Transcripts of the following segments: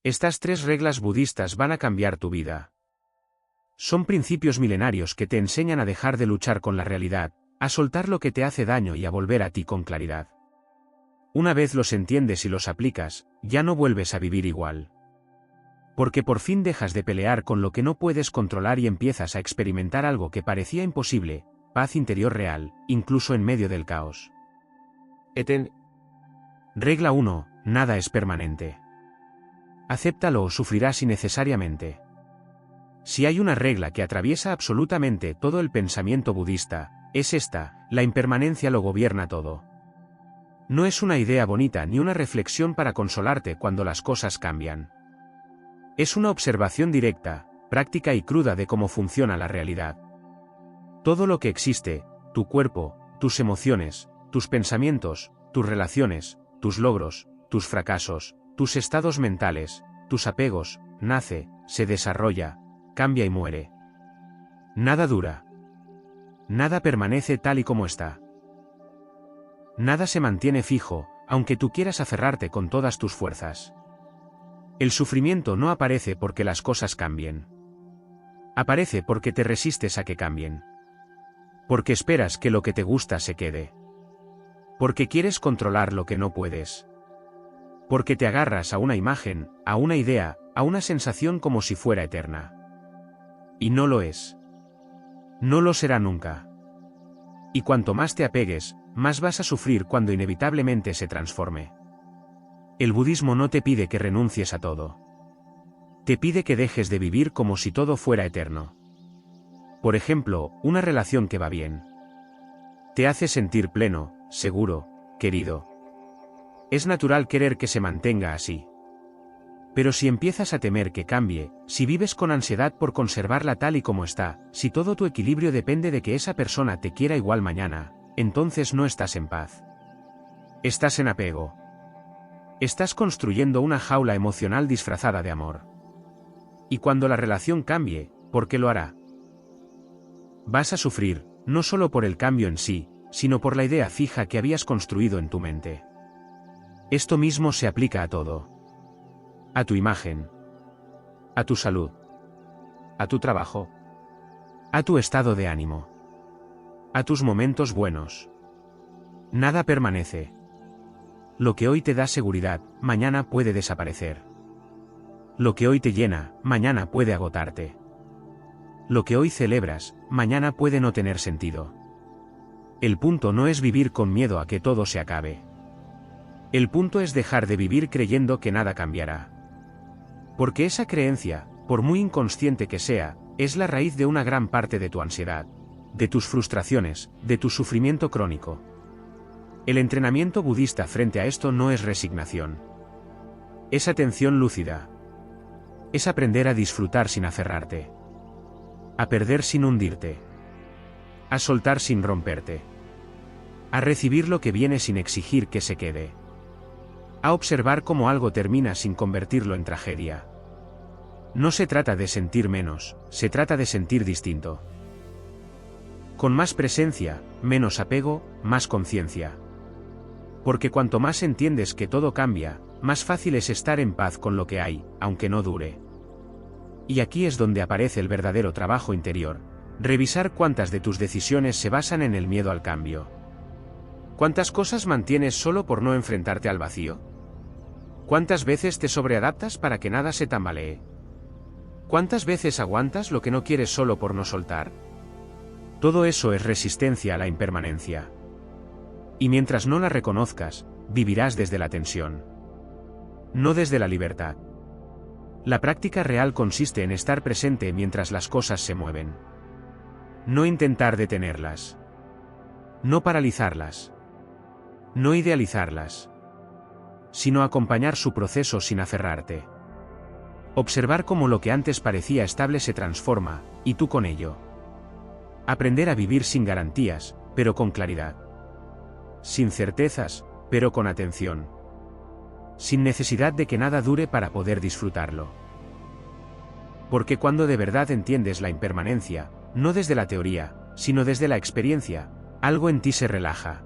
Estas 3 reglas budistas van a cambiar tu vida. Son principios milenarios que te enseñan a dejar de luchar con la realidad, a soltar lo que te hace daño y a volver a ti con claridad. Una vez los entiendes y los aplicas, ya no vuelves a vivir igual. Porque por fin dejas de pelear con lo que no puedes controlar y empiezas a experimentar algo que parecía imposible, paz interior real, incluso en medio del caos. Regla 1. Nada es permanente. Acéptalo o sufrirás innecesariamente. Si hay una regla que atraviesa absolutamente todo el pensamiento budista, es esta: la impermanencia lo gobierna todo. No es una idea bonita ni una reflexión para consolarte cuando las cosas cambian. Es una observación directa, práctica y cruda de cómo funciona la realidad. Todo lo que existe, tu cuerpo, tus emociones, tus pensamientos, tus relaciones, tus logros, tus fracasos, tus estados mentales, tus apegos, nace, se desarrolla, cambia y muere. Nada dura. Nada permanece tal y como está. Nada se mantiene fijo, aunque tú quieras aferrarte con todas tus fuerzas. El sufrimiento no aparece porque las cosas cambien. Aparece porque te resistes a que cambien. Porque esperas que lo que te gusta se quede. Porque quieres controlar lo que no puedes. Porque te agarras a una imagen, a una idea, a una sensación como si fuera eterna. Y no lo es. No lo será nunca. Y cuanto más te apegues, más vas a sufrir cuando inevitablemente se transforme. El budismo no te pide que renuncies a todo. Te pide que dejes de vivir como si todo fuera eterno. Por ejemplo, una relación que va bien. Te hace sentir pleno, seguro, querido. Es natural querer que se mantenga así. Pero si empiezas a temer que cambie, si vives con ansiedad por conservarla tal y como está, si todo tu equilibrio depende de que esa persona te quiera igual mañana, entonces no estás en paz. Estás en apego. Estás construyendo una jaula emocional disfrazada de amor. Y cuando la relación cambie, ¿por qué lo hará? Vas a sufrir, no solo por el cambio en sí, sino por la idea fija que habías construido en tu mente. Esto mismo se aplica a todo. A tu imagen. A tu salud. A tu trabajo. A tu estado de ánimo. A tus momentos buenos. Nada permanece. Lo que hoy te da seguridad, mañana puede desaparecer. Lo que hoy te llena, mañana puede agotarte. Lo que hoy celebras, mañana puede no tener sentido. El punto no es vivir con miedo a que todo se acabe. El punto es dejar de vivir creyendo que nada cambiará. Porque esa creencia, por muy inconsciente que sea, es la raíz de una gran parte de tu ansiedad, de tus frustraciones, de tu sufrimiento crónico. El entrenamiento budista frente a esto no es resignación. Es atención lúcida. Es aprender a disfrutar sin aferrarte. A perder sin hundirte. A soltar sin romperte. A recibir lo que viene sin exigir que se quede. A observar cómo algo termina sin convertirlo en tragedia. No se trata de sentir menos, se trata de sentir distinto. Con más presencia, menos apego, más conciencia. Porque cuanto más entiendes que todo cambia, más fácil es estar en paz con lo que hay, aunque no dure. Y aquí es donde aparece el verdadero trabajo interior, revisar cuántas de tus decisiones se basan en el miedo al cambio. ¿Cuántas cosas mantienes solo por no enfrentarte al vacío? ¿Cuántas veces te sobreadaptas para que nada se tambalee? ¿Cuántas veces aguantas lo que no quieres solo por no soltar? Todo eso es resistencia a la impermanencia. Y mientras no la reconozcas, vivirás desde la tensión. No desde la libertad. La práctica real consiste en estar presente mientras las cosas se mueven. No intentar detenerlas. No paralizarlas. No idealizarlas. Sino acompañar su proceso sin aferrarte. Observar cómo lo que antes parecía estable se transforma, y tú con ello. Aprender a vivir sin garantías, pero con claridad. Sin certezas, pero con atención. Sin necesidad de que nada dure para poder disfrutarlo. Porque cuando de verdad entiendes la impermanencia, no desde la teoría, sino desde la experiencia, algo en ti se relaja.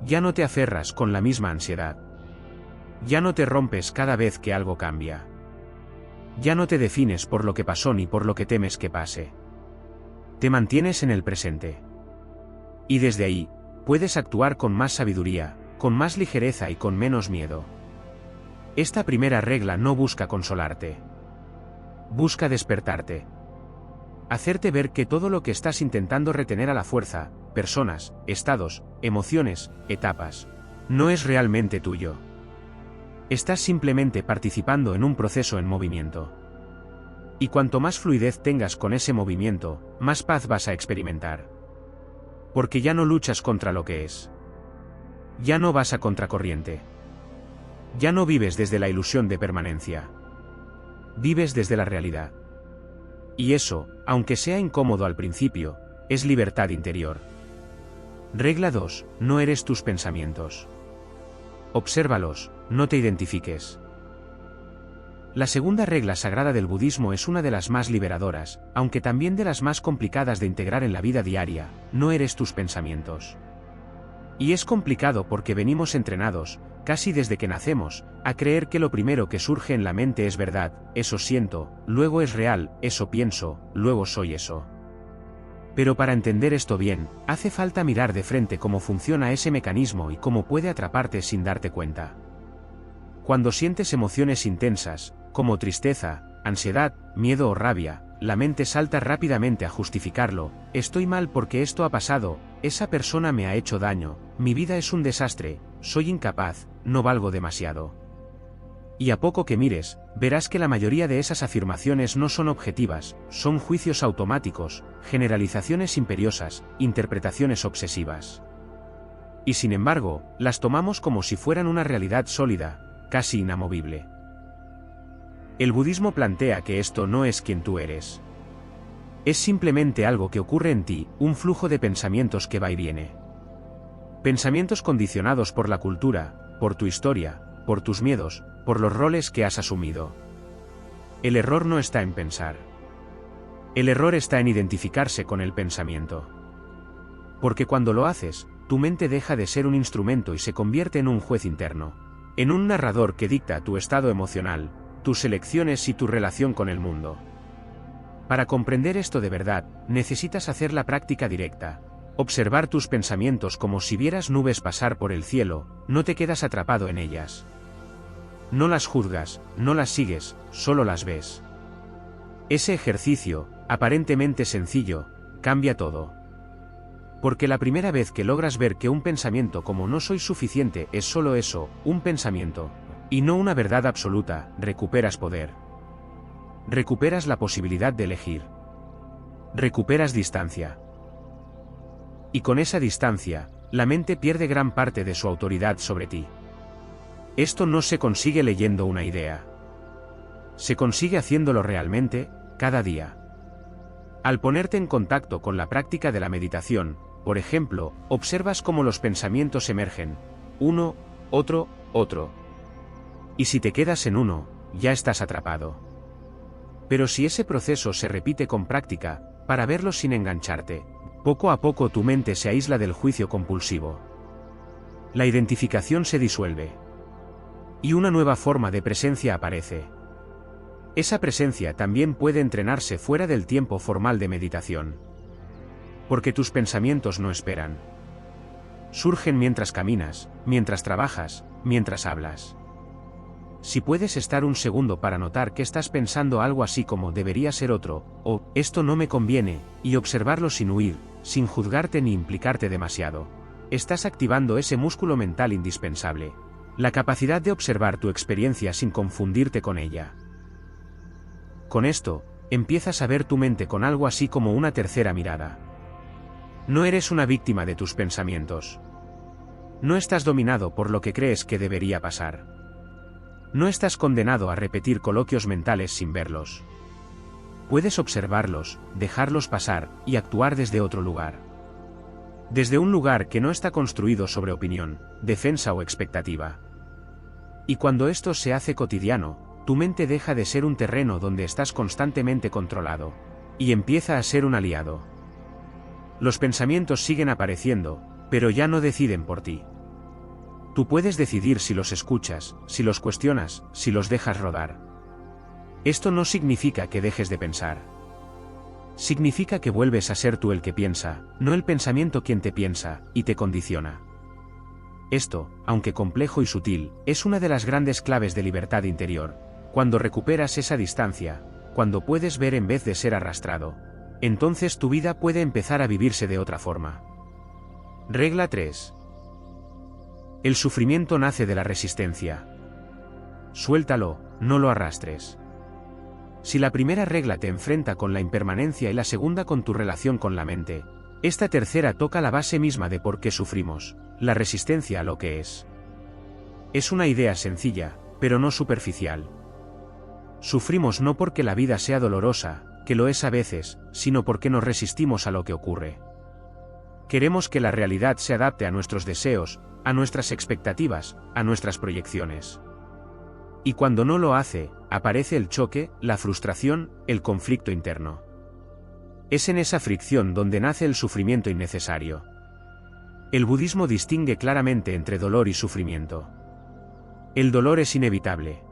Ya no te aferras con la misma ansiedad. Ya no te rompes cada vez que algo cambia. Ya no te defines por lo que pasó ni por lo que temes que pase. Te mantienes en el presente. Y desde ahí, puedes actuar con más sabiduría, con más ligereza y con menos miedo. Esta primera regla no busca consolarte. Busca despertarte. Hacerte ver que todo lo que estás intentando retener a la fuerza, personas, estados, emociones, etapas, no es realmente tuyo. Estás simplemente participando en un proceso en movimiento. Y cuanto más fluidez tengas con ese movimiento, más paz vas a experimentar. Porque ya no luchas contra lo que es. Ya no vas a contracorriente. Ya no vives desde la ilusión de permanencia. Vives desde la realidad. Y eso, aunque sea incómodo al principio, es libertad interior. Regla 2. No eres tus pensamientos. Obsérvalos, no te identifiques. La segunda regla sagrada del budismo es una de las más liberadoras, aunque también de las más complicadas de integrar en la vida diaria: no eres tus pensamientos. Y es complicado porque venimos entrenados, casi desde que nacemos, a creer que lo primero que surge en la mente es verdad, eso siento, luego es real, eso pienso, luego soy eso. Pero para entender esto bien, hace falta mirar de frente cómo funciona ese mecanismo y cómo puede atraparte sin darte cuenta. Cuando sientes emociones intensas, como tristeza, ansiedad, miedo o rabia, la mente salta rápidamente a justificarlo: estoy mal porque esto ha pasado, esa persona me ha hecho daño, mi vida es un desastre, soy incapaz, no valgo demasiado. Y a poco que mires, verás que la mayoría de esas afirmaciones no son objetivas, son juicios automáticos, generalizaciones imperiosas, interpretaciones obsesivas. Y sin embargo, las tomamos como si fueran una realidad sólida, casi inamovible. El budismo plantea que esto no es quien tú eres. Es simplemente algo que ocurre en ti, un flujo de pensamientos que va y viene. Pensamientos condicionados por la cultura, por tu historia, por tus miedos, por los roles que has asumido. El error no está en pensar. El error está en identificarse con el pensamiento. Porque cuando lo haces, tu mente deja de ser un instrumento y se convierte en un juez interno, en un narrador que dicta tu estado emocional, tus elecciones y tu relación con el mundo. Para comprender esto de verdad, necesitas hacer la práctica directa. Observar tus pensamientos como si vieras nubes pasar por el cielo, no te quedas atrapado en ellas. No las juzgas, no las sigues, solo las ves. Ese ejercicio, aparentemente sencillo, cambia todo. Porque la primera vez que logras ver que un pensamiento como no soy suficiente es solo eso, un pensamiento, y no una verdad absoluta, recuperas poder. Recuperas la posibilidad de elegir. Recuperas distancia. Y con esa distancia, la mente pierde gran parte de su autoridad sobre ti. Esto no se consigue leyendo una idea. Se consigue haciéndolo realmente, cada día. Al ponerte en contacto con la práctica de la meditación, por ejemplo, observas cómo los pensamientos emergen, uno, otro, otro. Y si te quedas en uno, ya estás atrapado. Pero si ese proceso se repite con práctica, para verlo sin engancharte, poco a poco tu mente se aísla del juicio compulsivo. La identificación se disuelve. Y una nueva forma de presencia aparece. Esa presencia también puede entrenarse fuera del tiempo formal de meditación. Porque tus pensamientos no esperan. Surgen mientras caminas, mientras trabajas, mientras hablas. Si puedes estar un segundo para notar que estás pensando algo así como debería ser otro, o esto no me conviene, y observarlo sin huir, sin juzgarte ni implicarte demasiado, estás activando ese músculo mental indispensable, la capacidad de observar tu experiencia sin confundirte con ella. Con esto, empiezas a ver tu mente con algo así como una tercera mirada. No eres una víctima de tus pensamientos. No estás dominado por lo que crees que debería pasar. No estás condenado a repetir coloquios mentales sin verlos. Puedes observarlos, dejarlos pasar, y actuar desde otro lugar. Desde un lugar que no está construido sobre opinión, defensa o expectativa. Y cuando esto se hace cotidiano, tu mente deja de ser un terreno donde estás constantemente controlado, y empieza a ser un aliado. Los pensamientos siguen apareciendo, pero ya no deciden por ti. Tú puedes decidir si los escuchas, si los cuestionas, si los dejas rodar. Esto no significa que dejes de pensar. Significa que vuelves a ser tú el que piensa, no el pensamiento quien te piensa, y te condiciona. Esto, aunque complejo y sutil, es una de las grandes claves de libertad interior. Cuando recuperas esa distancia, cuando puedes ver en vez de ser arrastrado, entonces tu vida puede empezar a vivirse de otra forma. Regla 3. El sufrimiento nace de la resistencia. Suéltalo, no lo arrastres. Si la primera regla te enfrenta con la impermanencia y la segunda con tu relación con la mente, esta tercera toca la base misma de por qué sufrimos, la resistencia a lo que es. Es una idea sencilla, pero no superficial. Sufrimos no porque la vida sea dolorosa, que lo es a veces, sino porque nos resistimos a lo que ocurre. Queremos que la realidad se adapte a nuestros deseos, a nuestras expectativas, a nuestras proyecciones. Y cuando no lo hace, aparece el choque, la frustración, el conflicto interno. Es en esa fricción donde nace el sufrimiento innecesario. El budismo distingue claramente entre dolor y sufrimiento. El dolor es inevitable.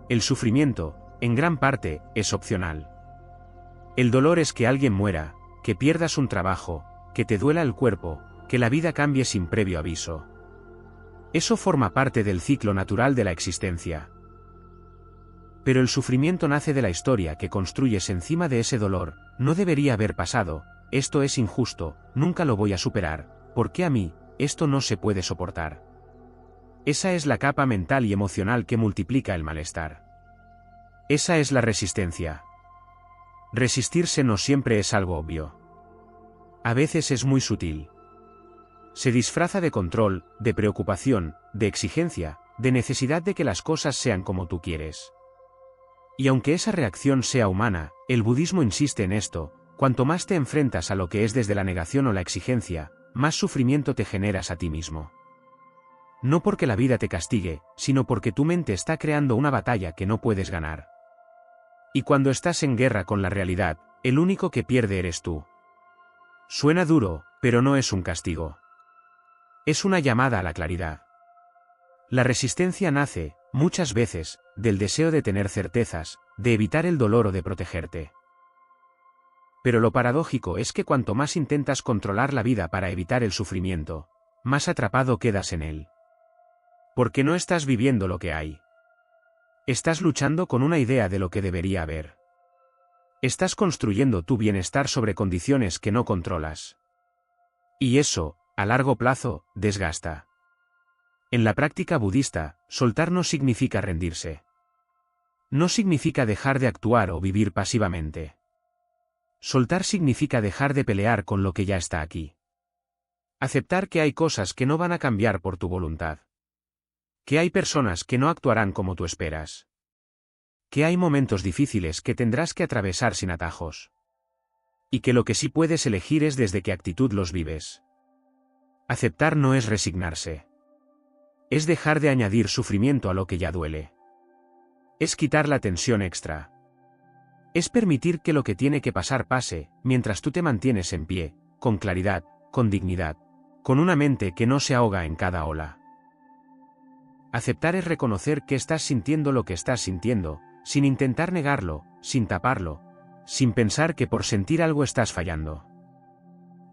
El sufrimiento, en gran parte, es opcional. El dolor es que alguien muera, que pierdas un trabajo, que te duela el cuerpo, que la vida cambie sin previo aviso. Eso forma parte del ciclo natural de la existencia. Pero el sufrimiento nace de la historia que construyes encima de ese dolor. No debería haber pasado, esto es injusto, nunca lo voy a superar, ¿por qué a mí? Esto no se puede soportar. Esa es la capa mental y emocional que multiplica el malestar. Esa es la resistencia. Resistirse no siempre es algo obvio. A veces es muy sutil. Se disfraza de control, de preocupación, de exigencia, de necesidad de que las cosas sean como tú quieres. Y aunque esa reacción sea humana, el budismo insiste en esto: cuanto más te enfrentas a lo que es desde la negación o la exigencia, más sufrimiento te generas a ti mismo. No porque la vida te castigue, sino porque tu mente está creando una batalla que no puedes ganar. Y cuando estás en guerra con la realidad, el único que pierde eres tú. Suena duro, pero no es un castigo. Es una llamada a la claridad. La resistencia nace, muchas veces, del deseo de tener certezas, de evitar el dolor o de protegerte. Pero lo paradójico es que cuanto más intentas controlar la vida para evitar el sufrimiento, más atrapado quedas en él. Porque no estás viviendo lo que hay. Estás luchando con una idea de lo que debería haber. Estás construyendo tu bienestar sobre condiciones que no controlas. Y eso, a largo plazo, desgasta. En la práctica budista, soltar no significa rendirse. No significa dejar de actuar o vivir pasivamente. Soltar significa dejar de pelear con lo que ya está aquí. Aceptar que hay cosas que no van a cambiar por tu voluntad. Que hay personas que no actuarán como tú esperas. Que hay momentos difíciles que tendrás que atravesar sin atajos. Y que lo que sí puedes elegir es desde qué actitud los vives. Aceptar no es resignarse. Es dejar de añadir sufrimiento a lo que ya duele. Es quitar la tensión extra. Es permitir que lo que tiene que pasar pase, mientras tú te mantienes en pie, con claridad, con dignidad, con una mente que no se ahoga en cada ola. Aceptar es reconocer que estás sintiendo lo que estás sintiendo, sin intentar negarlo, sin taparlo, sin pensar que por sentir algo estás fallando.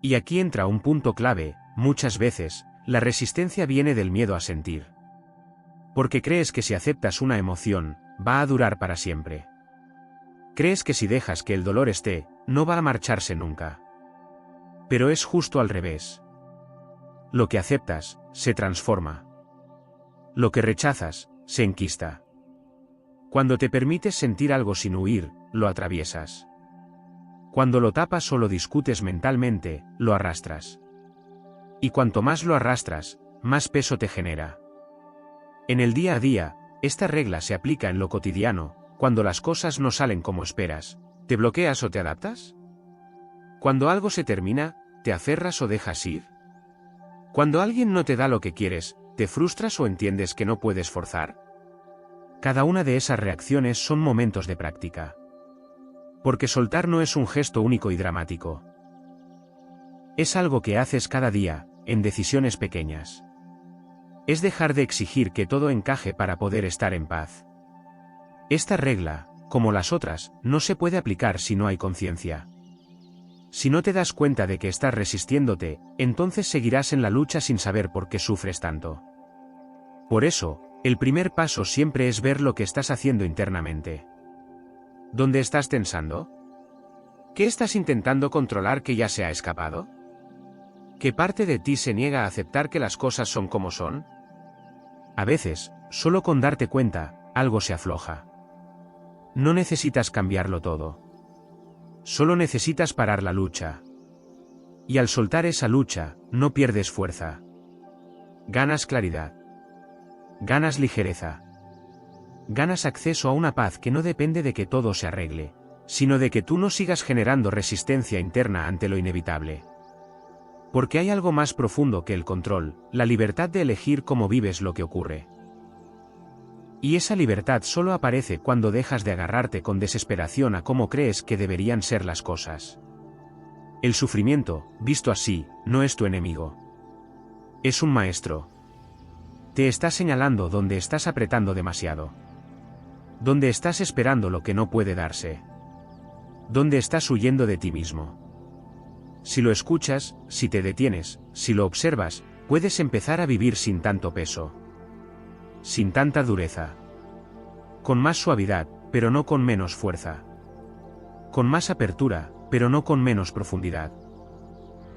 Y aquí entra un punto clave: muchas veces, la resistencia viene del miedo a sentir. Porque crees que si aceptas una emoción, va a durar para siempre. Crees que si dejas que el dolor esté, no va a marcharse nunca. Pero es justo al revés. Lo que aceptas, se transforma. Lo que rechazas, se enquista. Cuando te permites sentir algo sin huir, lo atraviesas. Cuando lo tapas o lo discutes mentalmente, lo arrastras. Y cuanto más lo arrastras, más peso te genera. En el día a día, esta regla se aplica en lo cotidiano. Cuando las cosas no salen como esperas, ¿te bloqueas o te adaptas? Cuando algo se termina, ¿te aferras o dejas ir? Cuando alguien no te da lo que quieres, ¿te frustras o entiendes que no puedes forzar? Cada una de esas reacciones son momentos de práctica. Porque soltar no es un gesto único y dramático. Es algo que haces cada día, en decisiones pequeñas. Es dejar de exigir que todo encaje para poder estar en paz. Esta regla, como las otras, no se puede aplicar si no hay conciencia. Si no te das cuenta de que estás resistiéndote, entonces seguirás en la lucha sin saber por qué sufres tanto. Por eso, el primer paso siempre es ver lo que estás haciendo internamente. ¿Dónde estás tensando? ¿Qué estás intentando controlar que ya se ha escapado? ¿Qué parte de ti se niega a aceptar que las cosas son como son? A veces, solo con darte cuenta, algo se afloja. No necesitas cambiarlo todo. Solo necesitas parar la lucha. Y al soltar esa lucha, no pierdes fuerza. Ganas claridad. Ganas ligereza. Ganas acceso a una paz que no depende de que todo se arregle, sino de que tú no sigas generando resistencia interna ante lo inevitable. Porque hay algo más profundo que el control, la libertad de elegir cómo vives lo que ocurre. Y esa libertad solo aparece cuando dejas de agarrarte con desesperación a cómo crees que deberían ser las cosas. El sufrimiento, visto así, no es tu enemigo. Es un maestro. Te está señalando dónde estás apretando demasiado. Dónde estás esperando lo que no puede darse. Dónde estás huyendo de ti mismo. Si lo escuchas, si te detienes, si lo observas, puedes empezar a vivir sin tanto peso. Sin tanta dureza. Con más suavidad, pero no con menos fuerza. Con más apertura, pero no con menos profundidad.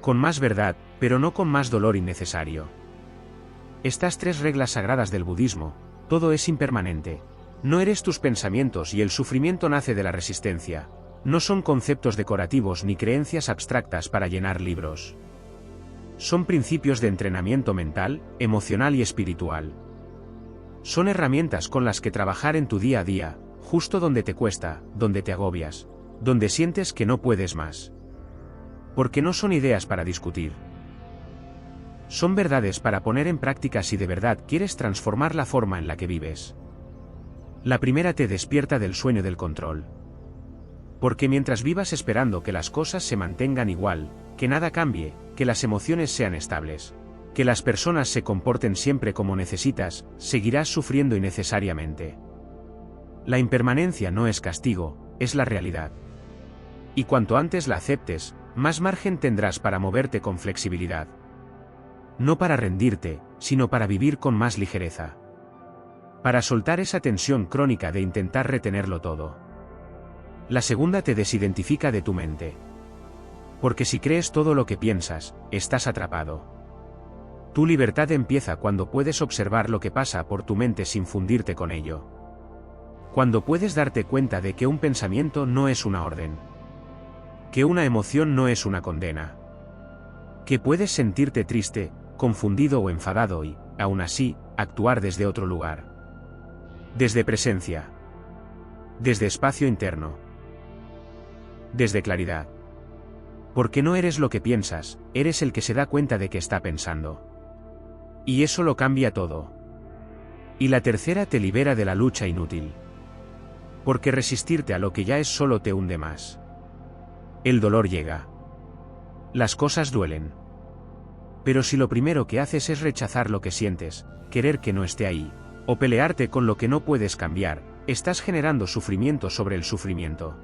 Con más verdad, pero no con más dolor innecesario. Estas 3 reglas sagradas del budismo: todo es impermanente. No eres tus pensamientos y el sufrimiento nace de la resistencia. No son conceptos decorativos ni creencias abstractas para llenar libros. Son principios de entrenamiento mental, emocional y espiritual. Son herramientas con las que trabajar en tu día a día, justo donde te cuesta, donde te agobias, donde sientes que no puedes más. Porque no son ideas para discutir. Son verdades para poner en práctica si de verdad quieres transformar la forma en la que vives. La primera te despierta del sueño del control. Porque mientras vivas esperando que las cosas se mantengan igual, que nada cambie, que las emociones sean estables, que las personas se comporten siempre como necesitas, seguirás sufriendo innecesariamente. La impermanencia no es castigo, es la realidad. Y cuanto antes la aceptes, más margen tendrás para moverte con flexibilidad. No para rendirte, sino para vivir con más ligereza. Para soltar esa tensión crónica de intentar retenerlo todo. La segunda te desidentifica de tu mente. Porque si crees todo lo que piensas, estás atrapado. Tu libertad empieza cuando puedes observar lo que pasa por tu mente sin fundirte con ello. Cuando puedes darte cuenta de que un pensamiento no es una orden. Que una emoción no es una condena. Que puedes sentirte triste, confundido o enfadado y, aún así, actuar desde otro lugar. Desde presencia. Desde espacio interno. Desde claridad. Porque no eres lo que piensas, eres el que se da cuenta de que está pensando. Y eso lo cambia todo. Y la tercera te libera de la lucha inútil. Porque resistirte a lo que ya es solo te hunde más. El dolor llega. Las cosas duelen. Pero si lo primero que haces es rechazar lo que sientes, querer que no esté ahí, o pelearte con lo que no puedes cambiar, estás generando sufrimiento sobre el sufrimiento.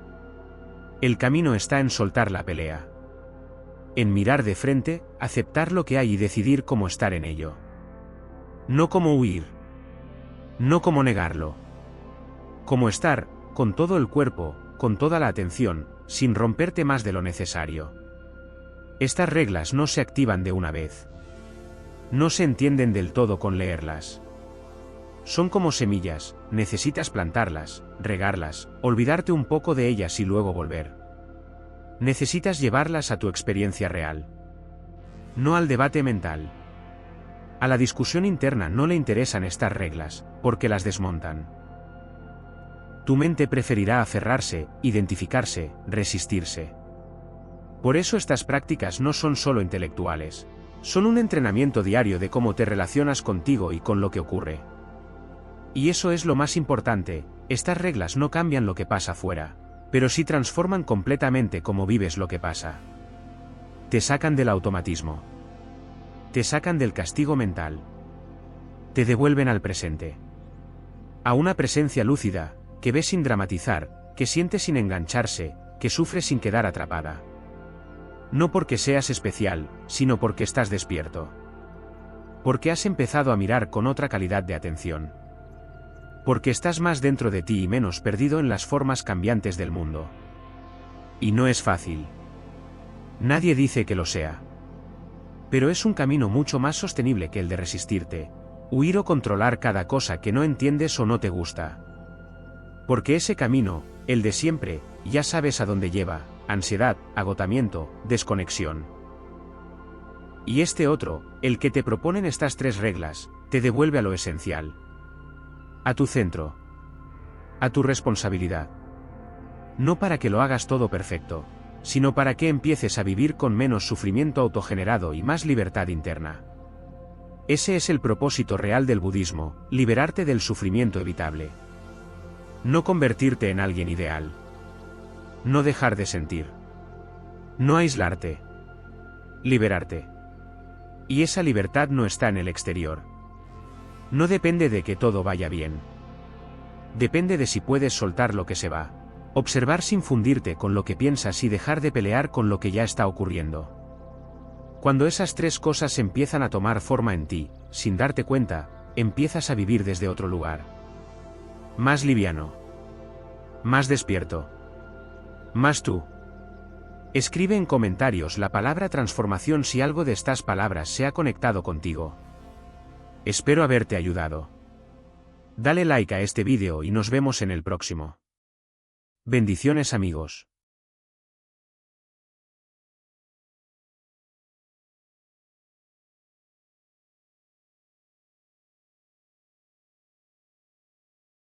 El camino está en soltar la pelea. En mirar de frente, aceptar lo que hay y decidir cómo estar en ello. No cómo huir. No cómo negarlo. Cómo estar, con todo el cuerpo, con toda la atención, sin romperte más de lo necesario. Estas reglas no se activan de una vez. No se entienden del todo con leerlas. Son como semillas, necesitas plantarlas, regarlas, olvidarte un poco de ellas y luego volver. Necesitas llevarlas a tu experiencia real. No al debate mental. A la discusión interna no le interesan estas reglas, porque las desmontan. Tu mente preferirá aferrarse, identificarse, resistirse. Por eso estas prácticas no son solo intelectuales. Son un entrenamiento diario de cómo te relacionas contigo y con lo que ocurre. Y eso es lo más importante, estas reglas no cambian lo que pasa afuera, pero sí transforman completamente cómo vives lo que pasa. Te sacan del automatismo. Te sacan del castigo mental. te devuelven al presente. A una presencia lúcida, que ve sin dramatizar, que siente sin engancharse, que sufre sin quedar atrapada. No porque seas especial, sino porque estás despierto. Porque has empezado a mirar con otra calidad de atención. Porque estás más dentro de ti y menos perdido en las formas cambiantes del mundo. Y no es fácil. Nadie dice que lo sea. Pero es un camino mucho más sostenible que el de resistirte, huir o controlar cada cosa que no entiendes o no te gusta. Porque ese camino, el de siempre, ya sabes a dónde lleva: ansiedad, agotamiento, desconexión. Y este otro, el que te proponen estas 3 reglas, te devuelve a lo esencial. A tu centro. A tu responsabilidad. No para que lo hagas todo perfecto, sino para que empieces a vivir con menos sufrimiento autogenerado y más libertad interna. Ese es el propósito real del budismo: liberarte del sufrimiento evitable. No convertirte en alguien ideal. No dejar de sentir. No aislarte. Liberarte. Y esa libertad no está en el exterior. No depende de que todo vaya bien. Depende de si puedes soltar lo que se va. Observar sin fundirte con lo que piensas y dejar de pelear con lo que ya está ocurriendo. Cuando esas 3 cosas empiezan a tomar forma en ti, sin darte cuenta, empiezas a vivir desde otro lugar. Más liviano. Más despierto. Más tú. Escribe en comentarios la palabra transformación si algo de estas palabras se ha conectado contigo. Espero haberte ayudado. Dale like a este vídeo y nos vemos en el próximo. Bendiciones amigos.